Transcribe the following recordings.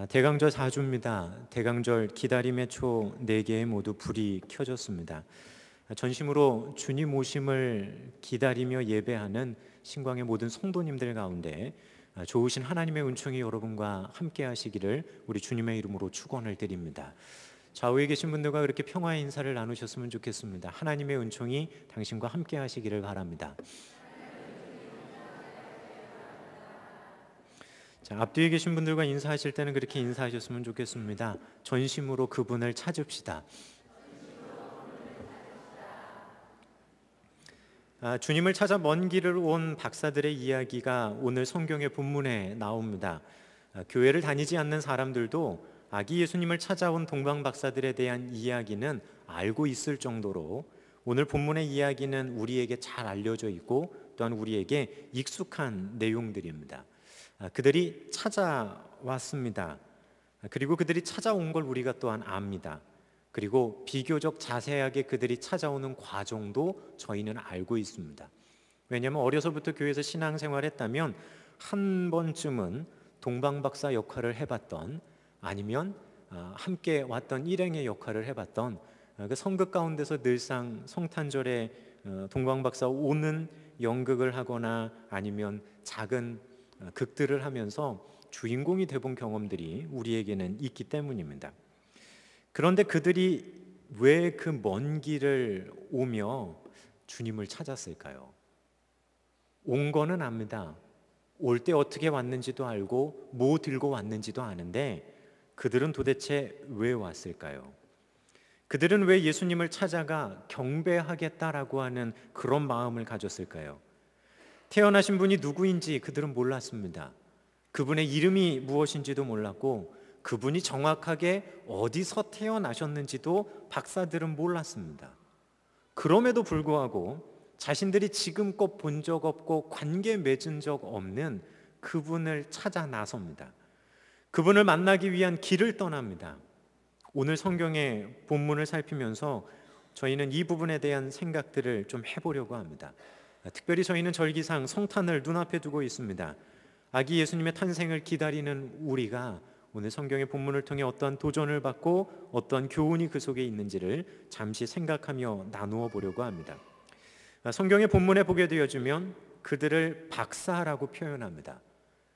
대강절 4주입니다. 대강절 기다림의 초 4개에 모두 불이 켜졌습니다. 전심으로 주님 오심을 기다리며 예배하는 신광의 모든 성도님들 가운데 좋으신 하나님의 은총이 여러분과 함께 하시기를 우리 주님의 이름으로 축원을 드립니다. 좌우에 계신 분들과 그렇게 평화의 인사를 나누셨으면 좋겠습니다. 하나님의 은총이 당신과 함께 하시기를 바랍니다. 자, 앞뒤에 계신 분들과 인사하실 때는 그렇게 인사하셨으면 좋겠습니다. 전심으로 그분을 찾읍시다. 주님을 찾아 먼 길을 온 박사들의 이야기가 오늘 성경의 본문에 나옵니다. 교회를 다니지 않는 사람들도 아기 예수님을 찾아온 동방 박사들에 대한 이야기는 알고 있을 정도로 오늘 본문의 이야기는 우리에게 잘 알려져 있고 또한 우리에게 익숙한 내용들입니다. 그들이 찾아왔습니다. 그리고 그들이 찾아온 걸 우리가 또한 압니다. 그리고 비교적 자세하게 그들이 찾아오는 과정도 저희는 알고 있습니다. 왜냐하면 어려서부터 교회에서 신앙생활했다면 한 번쯤은 동방박사 역할을 해봤던, 아니면 함께 왔던 일행의 역할을 해봤던, 그 성극 가운데서 늘상 성탄절에 동방박사 오는 연극을 하거나 아니면 작은 극들을 하면서 주인공이 돼본 경험들이 우리에게는 있기 때문입니다. 그런데 그들이 왜 그 먼 길을 오며 주님을 찾았을까요? 온 거는 압니다. 올 때 어떻게 왔는지도 알고 뭐 들고 왔는지도 아는데 그들은 도대체 왜 왔을까요? 그들은 왜 예수님을 찾아가 경배하겠다라고 하는 그런 마음을 가졌을까요? 태어나신 분이 누구인지 그들은 몰랐습니다. 그분의 이름이 무엇인지도 몰랐고 그분이 정확하게 어디서 태어나셨는지도 박사들은 몰랐습니다. 그럼에도 불구하고 자신들이 지금껏 본 적 없고 관계 맺은 적 없는 그분을 찾아 나섭니다. 그분을 만나기 위한 길을 떠납니다. 오늘 성경의 본문을 살피면서 저희는 이 부분에 대한 생각들을 좀 해보려고 합니다. 특별히 저희는 절기상 성탄을 눈앞에 두고 있습니다. 아기 예수님의 탄생을 기다리는 우리가 오늘 성경의 본문을 통해 어떤 도전을 받고 어떤 교훈이 그 속에 있는지를 잠시 생각하며 나누어 보려고 합니다. 성경의 본문에 보게 되어지면 그들을 박사라고 표현합니다.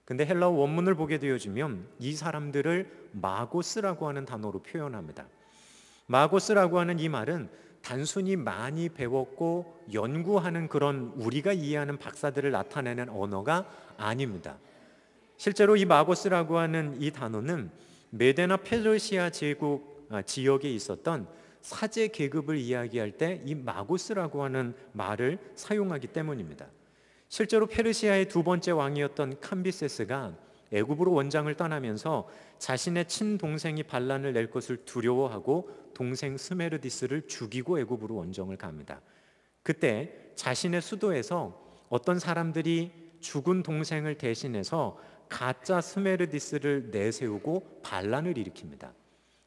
근데 헬라어 원문을 보게 되어지면 이 사람들을 마고스라고 하는 단어로 표현합니다. 마고스라고 하는 이 말은 단순히 많이 배웠고 연구하는 그런 우리가 이해하는 박사들을 나타내는 언어가 아닙니다. 실제로 이 마고스라고 하는 이 단어는 메데나 페르시아 제국 지역에 있었던 사제 계급을 이야기할 때 이 마고스라고 하는 말을 사용하기 때문입니다. 실제로 페르시아의 두 번째 왕이었던 캄비세스가 애굽으로 원장을 떠나면서 자신의 친동생이 반란을 낼 것을 두려워하고 동생 스메르디스를 죽이고 애굽으로 원정을 갑니다. 그때 자신의 수도에서 어떤 사람들이 죽은 동생을 대신해서 가짜 스메르디스를 내세우고 반란을 일으킵니다.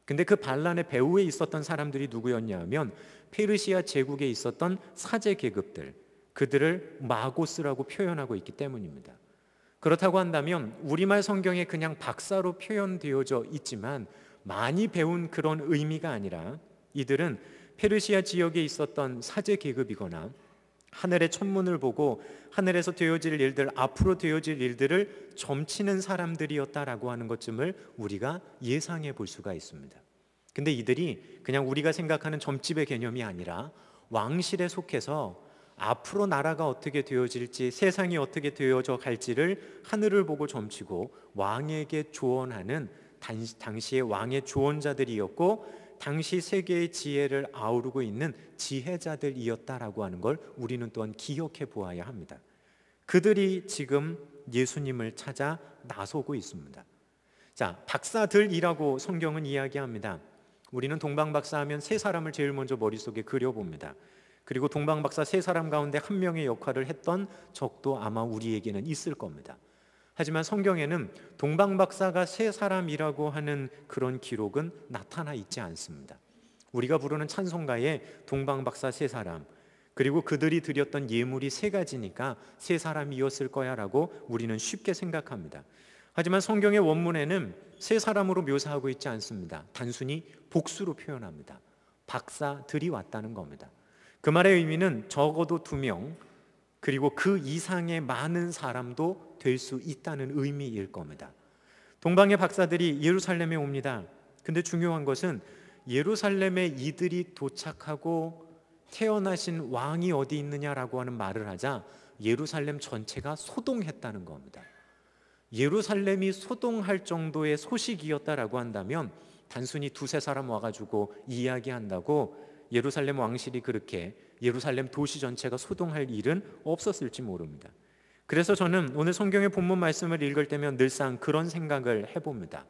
근데 그 반란의 배후에 있었던 사람들이 누구였냐 하면 페르시아 제국에 있었던 사제 계급들, 그들을 마고스라고 표현하고 있기 때문입니다. 그렇다고 한다면 우리말 성경에 그냥 박사로 표현되어져 있지만 많이 배운 그런 의미가 아니라 이들은 페르시아 지역에 있었던 사제 계급이거나 하늘의 천문을 보고 하늘에서 되어질 일들, 앞으로 되어질 일들을 점치는 사람들이었다라고 하는 것쯤을 우리가 예상해 볼 수가 있습니다. 근데 이들이 그냥 우리가 생각하는 점집의 개념이 아니라 왕실에 속해서 앞으로 나라가 어떻게 되어질지, 세상이 어떻게 되어져 갈지를 하늘을 보고 점치고 왕에게 조언하는 당시의 왕의 조언자들이었고 당시 세계의 지혜를 아우르고 있는 지혜자들이었다라고 하는 걸 우리는 또한 기억해 보아야 합니다. 그들이 지금 예수님을 찾아 나서고 있습니다. 자, 박사들이라고 성경은 이야기합니다. 우리는 동방박사 하면 세 사람을 제일 먼저 머릿속에 그려봅니다. 그리고 동방박사 세 사람 가운데 한 명의 역할을 했던 적도 아마 우리에게는 있을 겁니다. 하지만 성경에는 동방박사가 세 사람이라고 하는 그런 기록은 나타나 있지 않습니다. 우리가 부르는 찬송가에 동방박사 세 사람, 그리고 그들이 드렸던 예물이 세 가지니까 세 사람이었을 거야 라고 우리는 쉽게 생각합니다. 하지만 성경의 원문에는 세 사람으로 묘사하고 있지 않습니다. 단순히 복수로 표현합니다. 박사들이 왔다는 겁니다. 그 말의 의미는 적어도 2명, 그리고 그 이상의 많은 사람도 될 수 있다는 의미일 겁니다. 동방의 박사들이 예루살렘에 옵니다. 근데 중요한 것은 예루살렘에 이들이 도착하고 태어나신 왕이 어디 있느냐라고 하는 말을 하자 예루살렘 전체가 소동했다는 겁니다. 예루살렘이 소동할 정도의 소식이었다라고 한다면 단순히 2-3 사람 와가지고 이야기한다고 예루살렘 왕실이 그렇게 예루살렘 도시 전체가 소동할 일은 없었을지 모릅니다. 그래서 저는 오늘 성경의 본문 말씀을 읽을 때면 늘상 그런 생각을 해봅니다.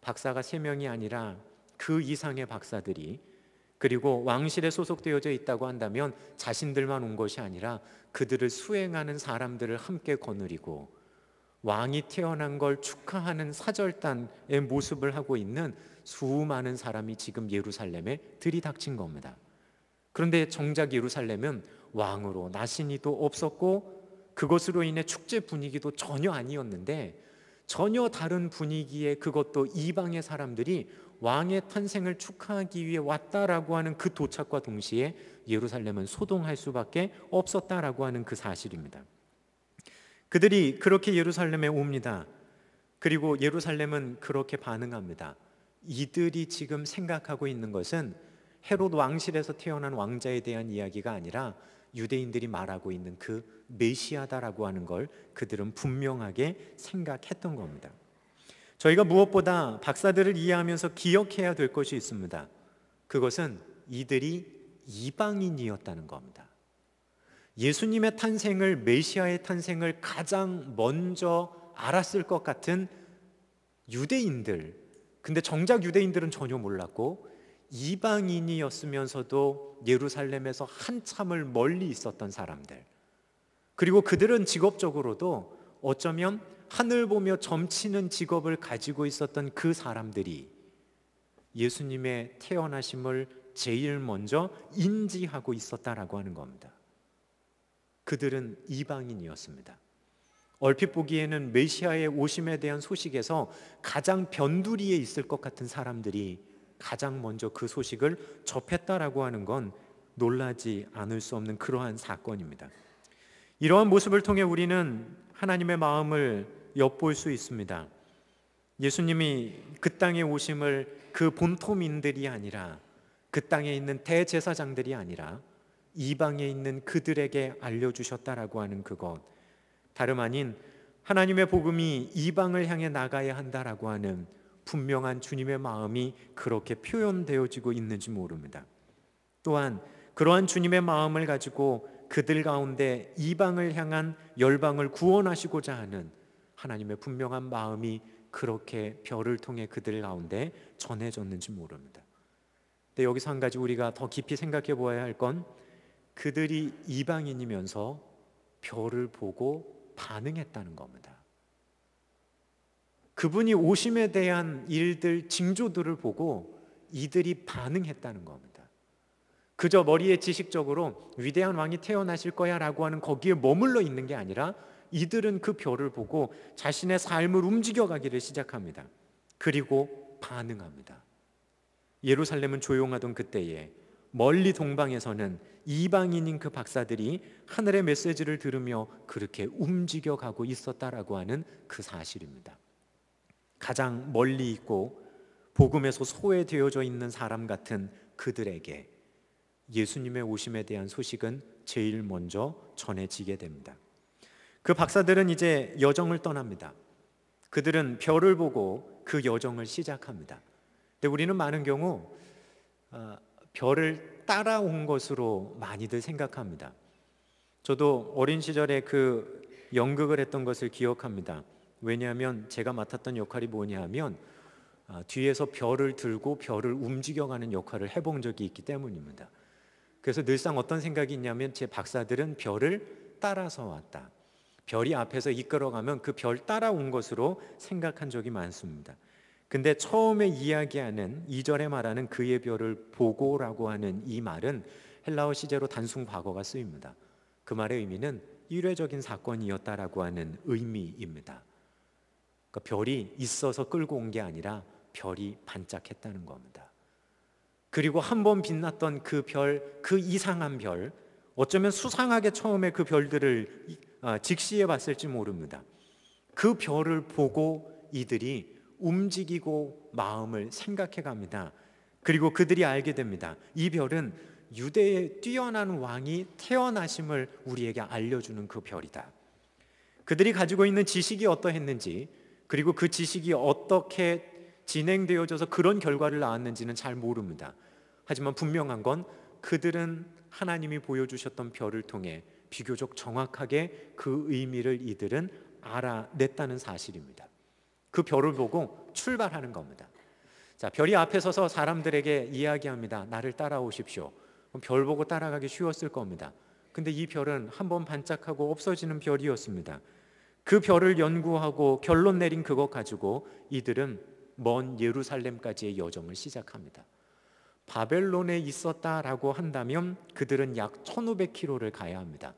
박사가 3명이 아니라 그 이상의 박사들이, 그리고 왕실에 소속되어져 있다고 한다면 자신들만 온 것이 아니라 그들을 수행하는 사람들을 함께 거느리고 왕이 태어난 걸 축하하는 사절단의 모습을 하고 있는 수많은 사람이 지금 예루살렘에 들이닥친 겁니다. 그런데 정작 예루살렘은 왕으로 나신이도 없었고 그것으로 인해 축제 분위기도 전혀 아니었는데, 전혀 다른 분위기에 그것도 이방의 사람들이 왕의 탄생을 축하하기 위해 왔다라고 하는 그 도착과 동시에 예루살렘은 소동할 수밖에 없었다라고 하는 그 사실입니다. 그들이 그렇게 예루살렘에 옵니다. 그리고 예루살렘은 그렇게 반응합니다. 이들이 지금 생각하고 있는 것은 헤롯 왕실에서 태어난 왕자에 대한 이야기가 아니라 유대인들이 말하고 있는 그 메시아다라고 하는 걸 그들은 분명하게 생각했던 겁니다. 저희가 무엇보다 박사들을 이해하면서 기억해야 될 것이 있습니다. 그것은 이들이 이방인이었다는 겁니다. 예수님의 탄생을, 메시아의 탄생을 가장 먼저 알았을 것 같은 유대인들, 근데 정작 유대인들은 전혀 몰랐고 이방인이었으면서도 예루살렘에서 한참을 멀리 있었던 사람들, 그리고 그들은 직업적으로도 어쩌면 하늘 보며 점치는 직업을 가지고 있었던 그 사람들이 예수님의 태어나심을 제일 먼저 인지하고 있었다라고 하는 겁니다. 그들은 이방인이었습니다. 얼핏 보기에는 메시아의 오심에 대한 소식에서 가장 변두리에 있을 것 같은 사람들이 가장 먼저 그 소식을 접했다라고 하는 건 놀라지 않을 수 없는 그러한 사건입니다. 이러한 모습을 통해 우리는 하나님의 마음을 엿볼 수 있습니다. 예수님이 그 땅에 오심을 그 본토민들이 아니라, 그 땅에 있는 대제사장들이 아니라 이방에 있는 그들에게 알려주셨다라고 하는 그것, 다름 아닌 하나님의 복음이 이방을 향해 나가야 한다라고 하는 분명한 주님의 마음이 그렇게 표현되어지고 있는지 모릅니다. 또한 그러한 주님의 마음을 가지고 그들 가운데 이방을 향한 열방을 구원하시고자 하는 하나님의 분명한 마음이 그렇게 별을 통해 그들 가운데 전해졌는지 모릅니다. 근데 여기서 한 가지 우리가 더 깊이 생각해 보아야 할 건, 그들이 이방인이면서 별을 보고 반응했다는 겁니다. 그분이 오심에 대한 일들, 징조들을 보고 이들이 반응했다는 겁니다. 그저 머리에 지식적으로 위대한 왕이 태어나실 거야 라고 하는 거기에 머물러 있는 게 아니라 이들은 그 별을 보고 자신의 삶을 움직여가기를 시작합니다. 그리고 반응합니다. 예루살렘은 조용하던 그때에 멀리 동방에서는 이방인인 그 박사들이 하늘의 메시지를 들으며 그렇게 움직여가고 있었다라고 하는 그 사실입니다. 가장 멀리 있고 복음에서 소외되어져 있는 사람 같은 그들에게 예수님의 오심에 대한 소식은 제일 먼저 전해지게 됩니다. 그 박사들은 이제 여정을 떠납니다. 그들은 별을 보고 그 여정을 시작합니다. 근데 우리는 많은 경우 별을 따라온 것으로 많이들 생각합니다. 저도 어린 시절에 그 연극을 했던 것을 기억합니다. 왜냐하면 제가 맡았던 역할이 뭐냐 하면 뒤에서 별을 들고 별을 움직여가는 역할을 해본 적이 있기 때문입니다. 그래서 늘상 어떤 생각이 있냐면, 제 박사들은 별을 따라서 왔다, 별이 앞에서 이끌어가면 그 별 따라온 것으로 생각한 적이 많습니다. 근데 처음에 이야기하는 2절에 말하는 그의 별을 보고라고 하는 이 말은 헬라어 시제로 단순 과거가 쓰입니다. 그 말의 의미는 일회적인 사건이었다라고 하는 의미입니다. 그러니까 별이 있어서 끌고 온 게 아니라 별이 반짝했다는 겁니다. 그리고 한 번 빛났던 그 별, 그 이상한 별, 어쩌면 수상하게 처음에 그 별들을 직시해 봤을지 모릅니다. 그 별을 보고 이들이 움직이고 마음을 생각해 갑니다. 그리고 그들이 알게 됩니다. 이 별은 유대의 뛰어난 왕이 태어나심을 우리에게 알려주는 그 별이다. 그들이 가지고 있는 지식이 어떠했는지, 그리고 그 지식이 어떻게 진행되어져서 그런 결과를 낳았는지는 잘 모릅니다. 하지만 분명한 건 그들은 하나님이 보여주셨던 별을 통해 비교적 정확하게 그 의미를 이들은 알아냈다는 사실입니다. 그 별을 보고 출발하는 겁니다. 자, 별이 앞에 서서 사람들에게 이야기합니다. 나를 따라오십시오. 그럼 별 보고 따라가기 쉬웠을 겁니다. 근데 이 별은 한번 반짝하고 없어지는 별이었습니다. 그 별을 연구하고 결론 내린 그것 가지고 이들은 먼 예루살렘까지의 여정을 시작합니다. 바벨론에 있었다라고 한다면 그들은 약 1500km를 가야 합니다.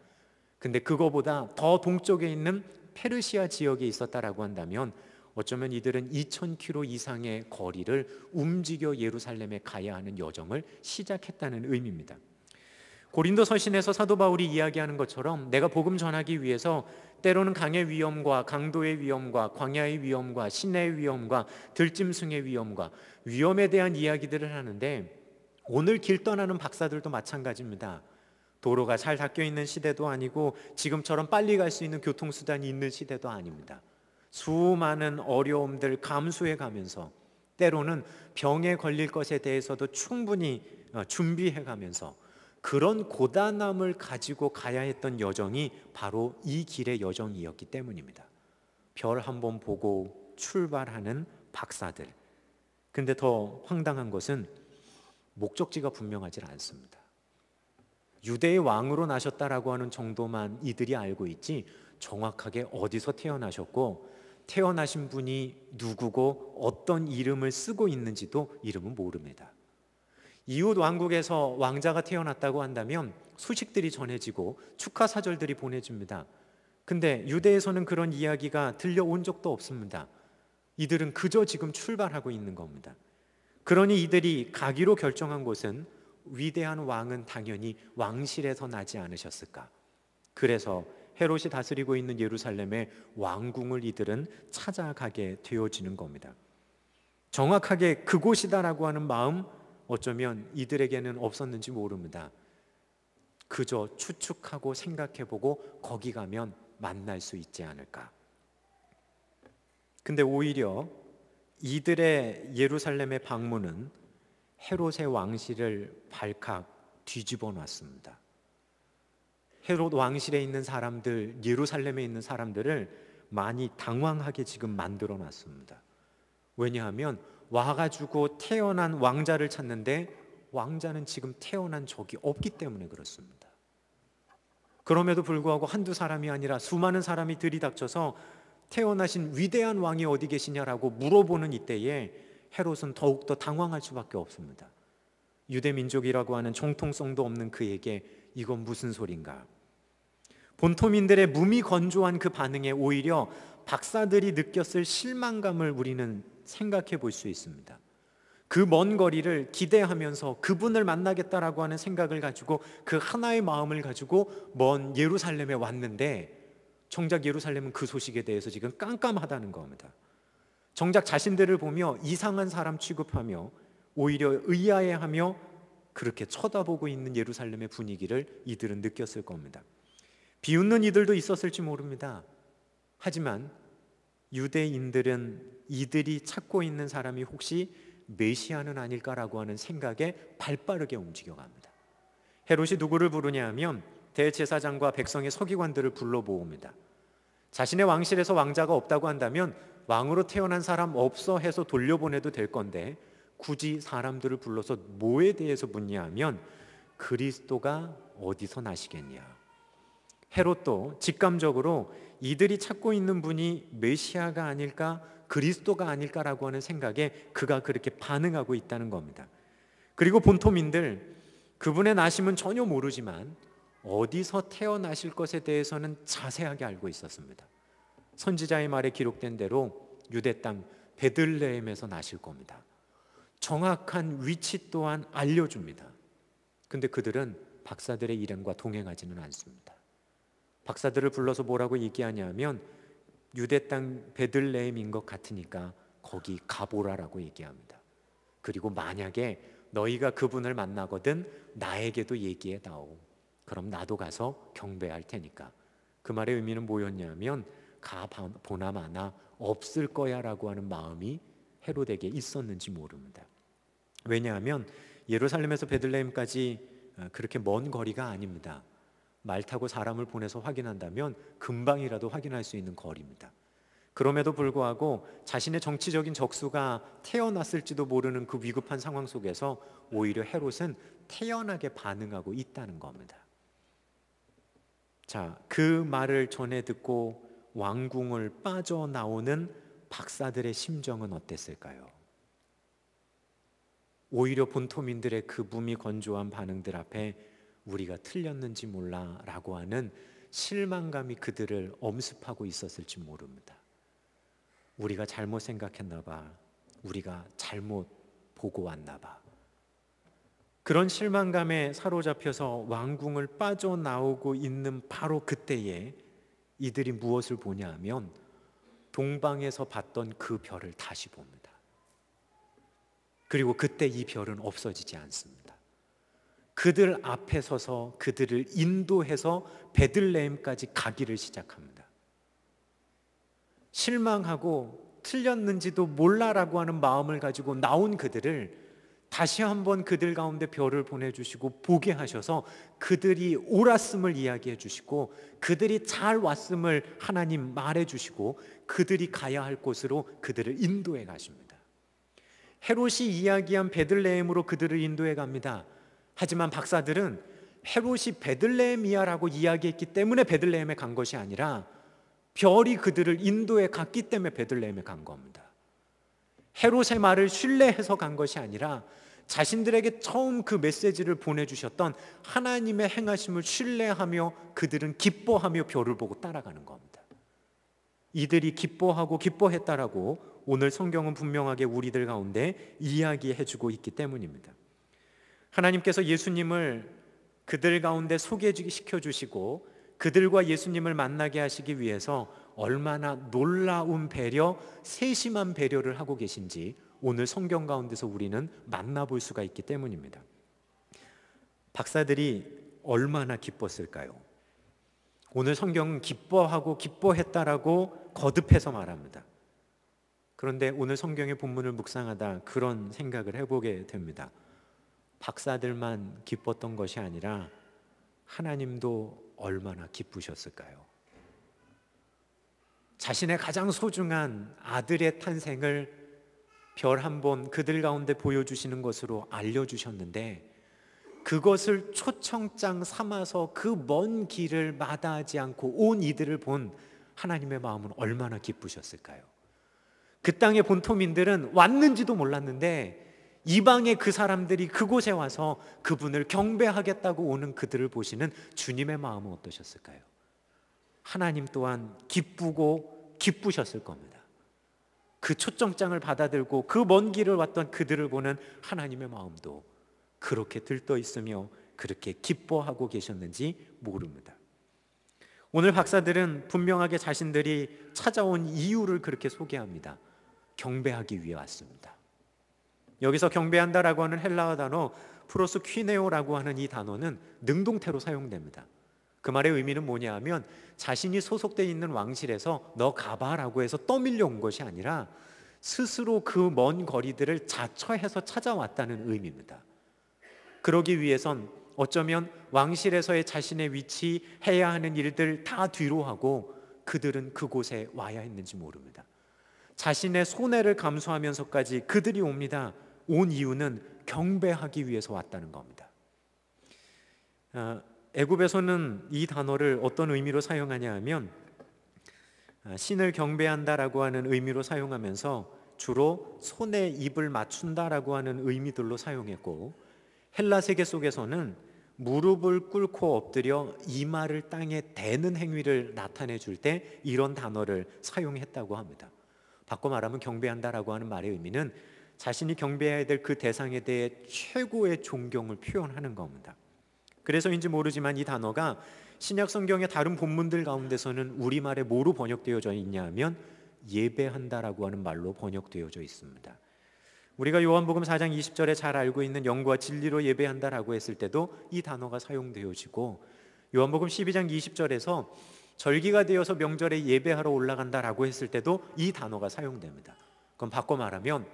근데 그거보다 더 동쪽에 있는 페르시아 지역에 있었다라고 한다면 어쩌면 이들은 2000km 이상의 거리를 움직여 예루살렘에 가야 하는 여정을 시작했다는 의미입니다. 고린도 서신에서 사도 바울이 이야기하는 것처럼 내가 복음 전하기 위해서 때로는 강의 위험과 강도의 위험과 광야의 위험과 시내의 위험과 들짐승의 위험과 위험에 대한 이야기들을 하는데, 오늘 길 떠나는 박사들도 마찬가지입니다. 도로가 잘 닦여 있는 시대도 아니고 지금처럼 빨리 갈 수 있는 교통수단이 있는 시대도 아닙니다. 수많은 어려움들 감수해 가면서 때로는 병에 걸릴 것에 대해서도 충분히 준비해 가면서 그런 고단함을 가지고 가야 했던 여정이 바로 이 길의 여정이었기 때문입니다. 별 한번 보고 출발하는 박사들. 근데 더 황당한 것은 목적지가 분명하지 않습니다. 유대의 왕으로 나셨다라고 하는 정도만 이들이 알고 있지 정확하게 어디서 태어나셨고 태어나신 분이 누구고 어떤 이름을 쓰고 있는지도 이름은 모릅니다. 이웃 왕국에서 왕자가 태어났다고 한다면 소식들이 전해지고 축하 사절들이 보내집니다. 근데 유대에서는 그런 이야기가 들려온 적도 없습니다. 이들은 그저 지금 출발하고 있는 겁니다. 그러니 이들이 가기로 결정한 곳은 위대한 왕은 당연히 왕실에서 나지 않으셨을까. 그래서 헤롯이 다스리고 있는 예루살렘의 왕궁을 이들은 찾아가게 되어지는 겁니다. 정확하게 그곳이다라고 하는 마음 어쩌면 이들에게는 없었는지 모릅니다. 그저 추측하고 생각해보고 거기 가면 만날 수 있지 않을까. 근데 오히려 이들의 예루살렘의 방문은 헤롯의 왕실을 발칵 뒤집어 놨습니다. 헤롯 왕실에 있는 사람들, 예루살렘에 있는 사람들을 많이 당황하게 지금 만들어 놨습니다. 왜냐하면 와가지고 태어난 왕자를 찾는데 왕자는 지금 태어난 적이 없기 때문에 그렇습니다. 그럼에도 불구하고 한두 사람이 아니라 수많은 사람이 들이닥쳐서 태어나신 위대한 왕이 어디 계시냐라고 물어보는 이때에 헤롯은 더욱더 당황할 수밖에 없습니다. 유대민족이라고 하는 정통성도 없는 그에게 이건 무슨 소린가. 본토민들의 무미건조한 그 반응에 오히려 박사들이 느꼈을 실망감을 우리는 생각해 볼 수 있습니다. 그 먼 거리를 기대하면서 그분을 만나겠다라고 하는 생각을 가지고 그 하나의 마음을 가지고 먼 예루살렘에 왔는데 정작 예루살렘은 그 소식에 대해서 지금 깜깜하다는 겁니다. 정작 자신들을 보며 이상한 사람 취급하며 오히려 의아해하며 그렇게 쳐다보고 있는 예루살렘의 분위기를 이들은 느꼈을 겁니다. 비웃는 이들도 있었을지 모릅니다. 하지만 유대인들은 이들이 찾고 있는 사람이 혹시 메시아는 아닐까라고 하는 생각에 발빠르게 움직여갑니다. 헤롯이 누구를 부르냐 하면 대제사장과 백성의 서기관들을 불러 모읍니다. 자신의 왕실에서 왕자가 없다고 한다면 왕으로 태어난 사람 없어 해서 돌려보내도 될 건데 굳이 사람들을 불러서 뭐에 대해서 묻냐 하면 그리스도가 어디서 나시겠냐. 헤롯도 직감적으로 이들이 찾고 있는 분이 메시아가 아닐까, 그리스도가 아닐까라고 하는 생각에 그가 그렇게 반응하고 있다는 겁니다. 그리고 본토민들, 그분의 나심은 전혀 모르지만 어디서 태어나실 것에 대해서는 자세하게 알고 있었습니다. 선지자의 말에 기록된 대로 유대 땅 베들레헴에서 나실 겁니다. 정확한 위치 또한 알려줍니다. 근데 그들은 박사들의 일행과 동행하지는 않습니다. 박사들을 불러서 뭐라고 얘기하냐면 유대 땅 베들레헴인 것 같으니까 거기 가보라라고 얘기합니다. 그리고 만약에 너희가 그분을 만나거든 나에게도 얘기해 다오. 그럼 나도 가서 경배할 테니까. 그 말의 의미는 뭐였냐면 가보나 마나 없을 거야 라고 하는 마음이 헤롯에게 있었는지 모릅니다. 왜냐하면 예루살렘에서 베들레헴까지 그렇게 먼 거리가 아닙니다. 말 타고 사람을 보내서 확인한다면 금방이라도 확인할 수 있는 거리입니다. 그럼에도 불구하고 자신의 정치적인 적수가 태어났을지도 모르는 그 위급한 상황 속에서 오히려 헤롯은 태연하게 반응하고 있다는 겁니다. 자, 그 말을 전해 듣고 왕궁을 빠져나오는 박사들의 심정은 어땠을까요? 오히려 본토민들의 그 무미건조한 반응들 앞에 우리가 틀렸는지 몰라 라고 하는 실망감이 그들을 엄습하고 있었을지 모릅니다. 우리가 잘못 생각했나 봐. 우리가 잘못 보고 왔나 봐. 그런 실망감에 사로잡혀서 왕궁을 빠져나오고 있는 바로 그때에 이들이 무엇을 보냐 하면 동방에서 봤던 그 별을 다시 봅니다. 그리고 그때 이 별은 없어지지 않습니다. 그들 앞에 서서 그들을 인도해서 베들레헴까지 가기를 시작합니다. 실망하고 틀렸는지도 몰라라고 하는 마음을 가지고 나온 그들을 다시 한번 그들 가운데 별을 보내주시고 보게 하셔서 그들이 옳았음을 이야기해 주시고 그들이 잘 왔음을 하나님 말해 주시고 그들이 가야 할 곳으로 그들을 인도해 가십니다. 헤롯이 이야기한 베들레헴으로 그들을 인도해 갑니다. 하지만 박사들은 헤롯이 베들레헴이야라고 이야기했기 때문에 베들레헴에 간 것이 아니라 별이 그들을 인도해 갔기 때문에 베들레헴에 간 겁니다. 헤롯의 말을 신뢰해서 간 것이 아니라 자신들에게 처음 그 메시지를 보내주셨던 하나님의 행하심을 신뢰하며 그들은 기뻐하며 별을 보고 따라가는 겁니다. 이들이 기뻐하고 기뻐했다라고 오늘 성경은 분명하게 우리들 가운데 이야기해주고 있기 때문입니다. 하나님께서 예수님을 그들 가운데 소개시켜 주시고 그들과 예수님을 만나게 하시기 위해서 얼마나 놀라운 배려, 세심한 배려를 하고 계신지 오늘 성경 가운데서 우리는 만나볼 수가 있기 때문입니다. 박사들이 얼마나 기뻤을까요? 오늘 성경은 기뻐하고 기뻐했다라고 거듭해서 말합니다. 그런데 오늘 성경의 본문을 묵상하다 그런 생각을 해보게 됩니다. 박사들만 기뻤던 것이 아니라 하나님도 얼마나 기쁘셨을까요? 자신의 가장 소중한 아들의 탄생을 별 한 번 그들 가운데 보여주시는 것으로 알려주셨는데 그것을 초청장 삼아서 그 먼 길을 마다하지 않고 온 이들을 본 하나님의 마음은 얼마나 기쁘셨을까요? 그 땅의 본토민들은 왔는지도 몰랐는데 이방의 그 사람들이 그곳에 와서 그분을 경배하겠다고 오는 그들을 보시는 주님의 마음은 어떠셨을까요? 하나님 또한 기쁘고 기쁘셨을 겁니다. 그 초청장을 받아들고 그 먼 길을 왔던 그들을 보는 하나님의 마음도 그렇게 들떠 있으며 그렇게 기뻐하고 계셨는지 모릅니다. 오늘 박사들은 분명하게 자신들이 찾아온 이유를 그렇게 소개합니다. 경배하기 위해 왔습니다. 여기서 경배한다라고 하는 헬라어 단어 프로스퀴네오라고 하는 이 단어는 능동태로 사용됩니다. 그 말의 의미는 뭐냐 하면 자신이 소속되어 있는 왕실에서 너 가봐라고 해서 떠밀려 온 것이 아니라 스스로 그 먼 거리들을 자처해서 찾아왔다는 의미입니다. 그러기 위해선 어쩌면 왕실에서의 자신의 위치, 해야 하는 일들 다 뒤로 하고 그들은 그곳에 와야 했는지 모릅니다. 자신의 손해를 감수하면서까지 그들이 옵니다. 온 이유는 경배하기 위해서 왔다는 겁니다. 애굽에서는 이 단어를 어떤 의미로 사용하냐 하면 신을 경배한다라고 하는 의미로 사용하면서 주로 손에 입을 맞춘다라고 하는 의미들로 사용했고 헬라 세계 속에서는 무릎을 꿇고 엎드려 이마를 땅에 대는 행위를 나타내 줄 때 이런 단어를 사용했다고 합니다. 바꿔 말하면 경배한다라고 하는 말의 의미는 자신이 경배해야 될 그 대상에 대해 최고의 존경을 표현하는 겁니다. 그래서인지 모르지만 이 단어가 신약 성경의 다른 본문들 가운데서는 우리말에 뭐로 번역되어져 있냐 하면 예배한다라고 하는 말로 번역되어져 있습니다. 우리가 요한복음 4장 20절에 잘 알고 있는 영과 진리로 예배한다라고 했을 때도 이 단어가 사용되어지고, 요한복음 12장 20절에서 절기가 되어서 명절에 예배하러 올라간다라고 했을 때도 이 단어가 사용됩니다. 그럼 바꿔 말하면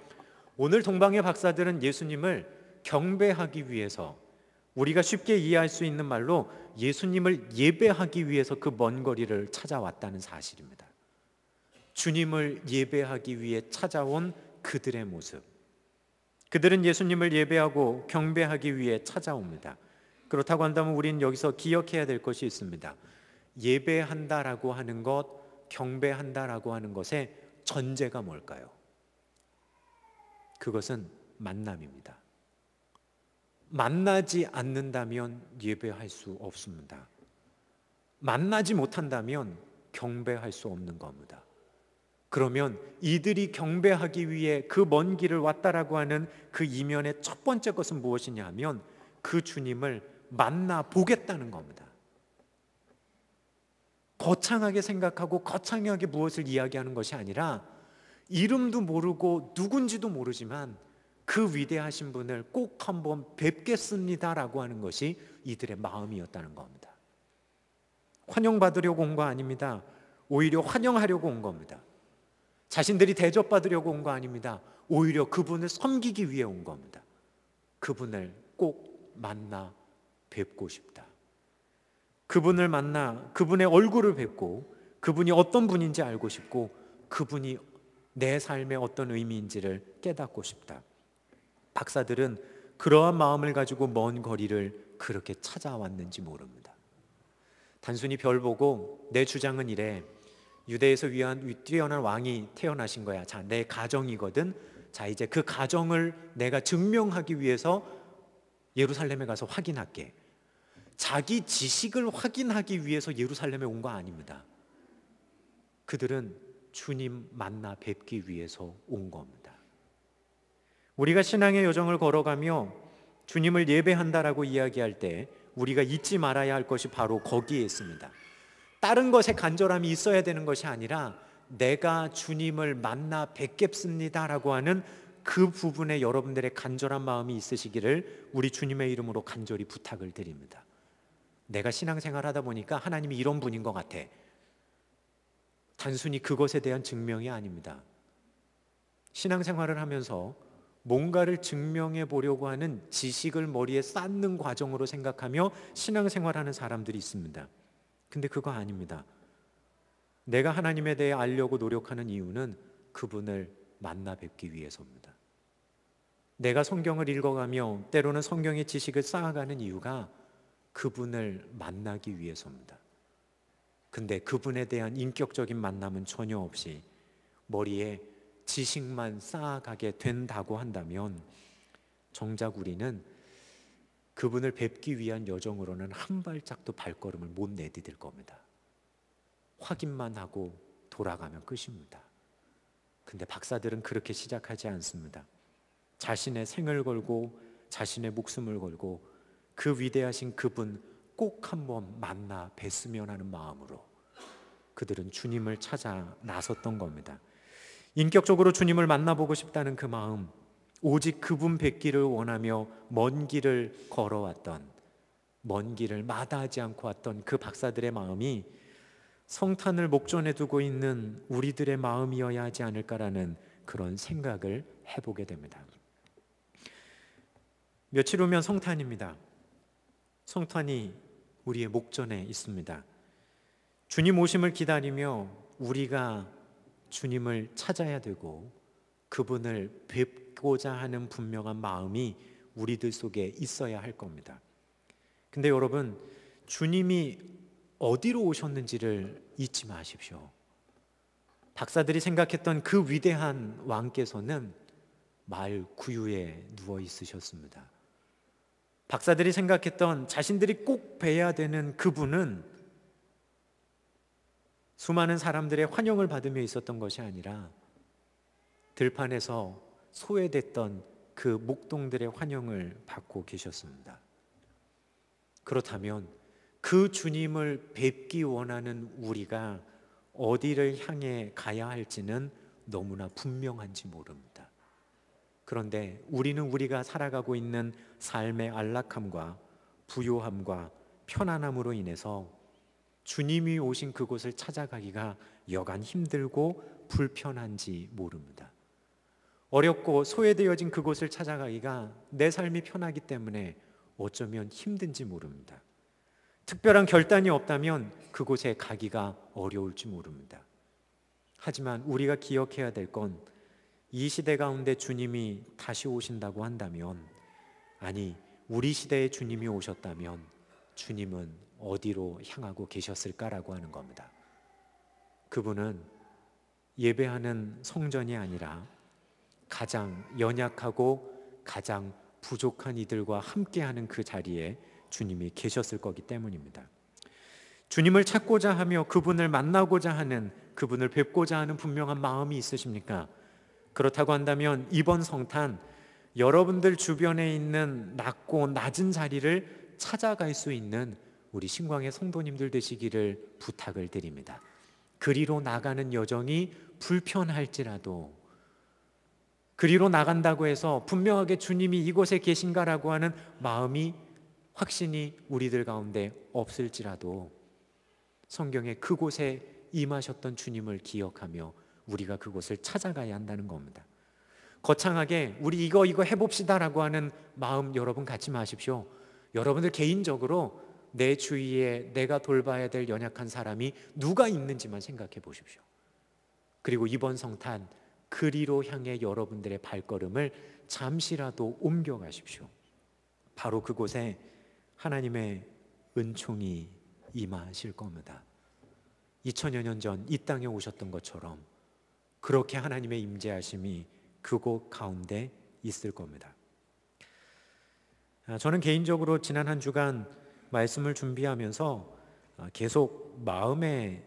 오늘 동방의 박사들은 예수님을 경배하기 위해서, 우리가 쉽게 이해할 수 있는 말로 예수님을 예배하기 위해서 그 먼 거리를 찾아왔다는 사실입니다. 주님을 예배하기 위해 찾아온 그들의 모습, 그들은 예수님을 예배하고 경배하기 위해 찾아옵니다. 그렇다고 한다면 우리는 여기서 기억해야 될 것이 있습니다. 예배한다라고 하는 것, 경배한다라고 하는 것의 전제가 뭘까요? 그것은 만남입니다. 만나지 않는다면 예배할 수 없습니다. 만나지 못한다면 경배할 수 없는 겁니다. 그러면 이들이 경배하기 위해 그 먼 길을 왔다라고 하는 그 이면의 첫 번째 것은 무엇이냐 하면 그 주님을 만나 보겠다는 겁니다. 거창하게 생각하고 거창하게 무엇을 이야기하는 것이 아니라 이름도 모르고 누군지도 모르지만 그 위대하신 분을 꼭 한번 뵙겠습니다라고 하는 것이 이들의 마음이었다는 겁니다. 환영받으려고 온 거 아닙니다. 오히려 환영하려고 온 겁니다. 자신들이 대접받으려고 온 거 아닙니다. 오히려 그분을 섬기기 위해 온 겁니다. 그분을 꼭 만나 뵙고 싶다. 그분을 만나 그분의 얼굴을 뵙고 그분이 어떤 분인지 알고 싶고 그분이 내 삶의 어떤 의미인지를 깨닫고 싶다. 박사들은 그러한 마음을 가지고 먼 거리를 그렇게 찾아왔는지 모릅니다. 단순히 별 보고 내 주장은 이래, 유대에서 뛰어난 왕이 태어나신 거야. 자, 내 가정이거든. 자, 이제 그 가정을 내가 증명하기 위해서 예루살렘에 가서 확인할게. 자기 지식을 확인하기 위해서 예루살렘에 온 거 아닙니다. 그들은 주님 만나 뵙기 위해서 온 겁니다. 우리가 신앙의 여정을 걸어가며 주님을 예배한다라고 이야기할 때 우리가 잊지 말아야 할 것이 바로 거기에 있습니다. 다른 것에 간절함이 있어야 되는 것이 아니라 내가 주님을 만나 뵙겠습니다라고 하는 그 부분에 여러분들의 간절한 마음이 있으시기를 우리 주님의 이름으로 간절히 부탁을 드립니다. 내가 신앙생활 하다 보니까 하나님이 이런 분인 것 같아. 단순히 그것에 대한 증명이 아닙니다. 신앙생활을 하면서 뭔가를 증명해 보려고 하는 지식을 머리에 쌓는 과정으로 생각하며 신앙생활하는 사람들이 있습니다. 근데 그거 아닙니다. 내가 하나님에 대해 알려고 노력하는 이유는 그분을 만나 뵙기 위해서입니다. 내가 성경을 읽어가며 때로는 성경의 지식을 쌓아가는 이유가 그분을 만나기 위해서입니다. 근데 그분에 대한 인격적인 만남은 전혀 없이 머리에 지식만 쌓아가게 된다고 한다면 정작 우리는 그분을 뵙기 위한 여정으로는 한 발짝도 발걸음을 못 내디딜 겁니다. 확인만 하고 돌아가면 끝입니다. 근데 박사들은 그렇게 시작하지 않습니다. 자신의 생을 걸고 자신의 목숨을 걸고 그 위대하신 그분 꼭 한번 만나 뵀으면 하는 마음으로 그들은 주님을 찾아 나섰던 겁니다. 인격적으로 주님을 만나보고 싶다는 그 마음, 오직 그분 뵙기를 원하며 먼 길을 걸어왔던, 먼 길을 마다하지 않고 왔던 그 박사들의 마음이 성탄을 목전에 두고 있는 우리들의 마음이어야 하지 않을까라는 그런 생각을 해보게 됩니다. 며칠 후면 성탄입니다. 성탄이 우리의 목전에 있습니다. 주님 오심을 기다리며 우리가 주님을 찾아야 되고 그분을 뵙고자 하는 분명한 마음이 우리들 속에 있어야 할 겁니다. 근데 여러분, 주님이 어디로 오셨는지를 잊지 마십시오. 박사들이 생각했던 그 위대한 왕께서는 마을 구유에 누워 있으셨습니다. 박사들이 생각했던 자신들이 꼭 뵈야 되는 그분은 수많은 사람들의 환영을 받으며 있었던 것이 아니라 들판에서 소외됐던 그 목동들의 환영을 받고 계셨습니다. 그렇다면 그 주님을 뵙기 원하는 우리가 어디를 향해 가야 할지는 너무나 분명한지 모릅니다. 그런데 우리는 우리가 살아가고 있는 삶의 안락함과 부요함과 편안함으로 인해서 주님이 오신 그곳을 찾아가기가 여간 힘들고 불편한지 모릅니다. 어렵고 소외되어진 그곳을 찾아가기가 내 삶이 편하기 때문에 어쩌면 힘든지 모릅니다. 특별한 결단이 없다면 그곳에 가기가 어려울지 모릅니다. 하지만 우리가 기억해야 될 건 이 시대 가운데 주님이 다시 오신다고 한다면, 아니 우리 시대에 주님이 오셨다면 주님은 어디로 향하고 계셨을까라고 하는 겁니다. 그분은 예배하는 성전이 아니라 가장 연약하고 가장 부족한 이들과 함께하는 그 자리에 주님이 계셨을 거기 때문입니다. 주님을 찾고자 하며 그분을 만나고자 하는, 그분을 뵙고자 하는 분명한 마음이 있으십니까? 그렇다고 한다면 이번 성탄 여러분들 주변에 있는 낮고 낮은 자리를 찾아갈 수 있는 우리 신광의 성도님들 되시기를 부탁을 드립니다. 그리로 나가는 여정이 불편할지라도, 그리로 나간다고 해서 분명하게 주님이 이곳에 계신가라고 하는 마음이 확신이 우리들 가운데 없을지라도 성경에 그곳에 임하셨던 주님을 기억하며 우리가 그곳을 찾아가야 한다는 겁니다. 거창하게 우리 이거 해봅시다라고 하는 마음 여러분 갖지 마십시오. 여러분들 개인적으로 내 주위에 내가 돌봐야 될 연약한 사람이 누가 있는지만 생각해 보십시오. 그리고 이번 성탄 그리로 향해 여러분들의 발걸음을 잠시라도 옮겨가십시오. 바로 그곳에 하나님의 은총이 임하실 겁니다. 2000여 년 전 이 땅에 오셨던 것처럼 그렇게 하나님의 임재하심이 그곳 가운데 있을 겁니다. 저는 개인적으로 지난 한 주간 말씀을 준비하면서 계속 마음에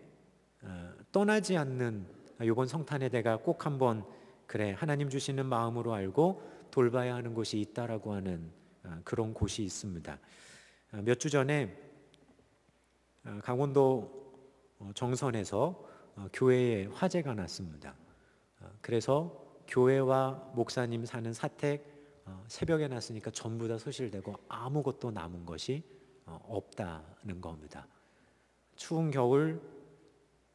떠나지 않는, 이번 성탄에 내가 꼭 한번 그래 하나님 주시는 마음으로 알고 돌봐야 하는 곳이 있다라고 하는 그런 곳이 있습니다. 몇 주 전에 강원도 정선에서 교회에 화재가 났습니다. 그래서 교회와 목사님 사는 사택 새벽에 났으니까 전부 다 소실되고 아무것도 남은 것이 없다는 겁니다. 추운 겨울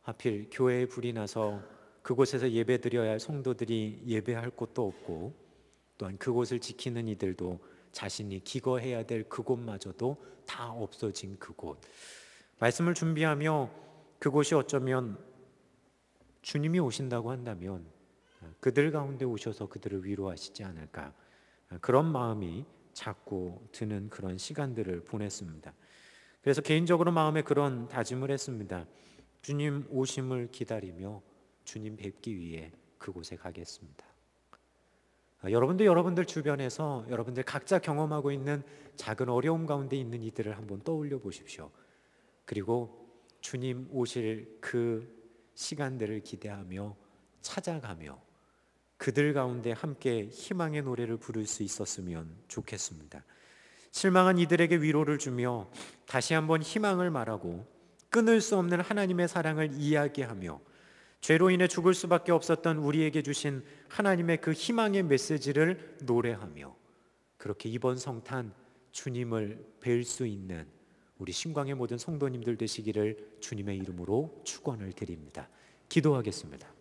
하필 교회에 불이 나서 그곳에서 예배드려야 할 성도들이 예배할 곳도 없고, 또한 그곳을 지키는 이들도 자신이 기거해야 될 그곳마저도 다 없어진 그곳. 말씀을 준비하며 그곳이 어쩌면 주님이 오신다고 한다면 그들 가운데 오셔서 그들을 위로하시지 않을까, 그런 마음이 자꾸 드는 그런 시간들을 보냈습니다. 그래서 개인적으로 마음에 그런 다짐을 했습니다. 주님 오심을 기다리며 주님 뵙기 위해 그곳에 가겠습니다. 여러분들 주변에서 여러분들 각자 경험하고 있는 작은 어려움 가운데 있는 이들을 한번 떠올려 보십시오. 그리고 주님 오실 그 시간들을 기대하며 찾아가며 그들 가운데 함께 희망의 노래를 부를 수 있었으면 좋겠습니다. 실망한 이들에게 위로를 주며 다시 한번 희망을 말하고 끊을 수 없는 하나님의 사랑을 이야기하며 죄로 인해 죽을 수밖에 없었던 우리에게 주신 하나님의 그 희망의 메시지를 노래하며 그렇게 이번 성탄 주님을 뵐 수 있는 우리 신광의 모든 성도님들 되시기를 주님의 이름으로 축원을 드립니다. 기도하겠습니다.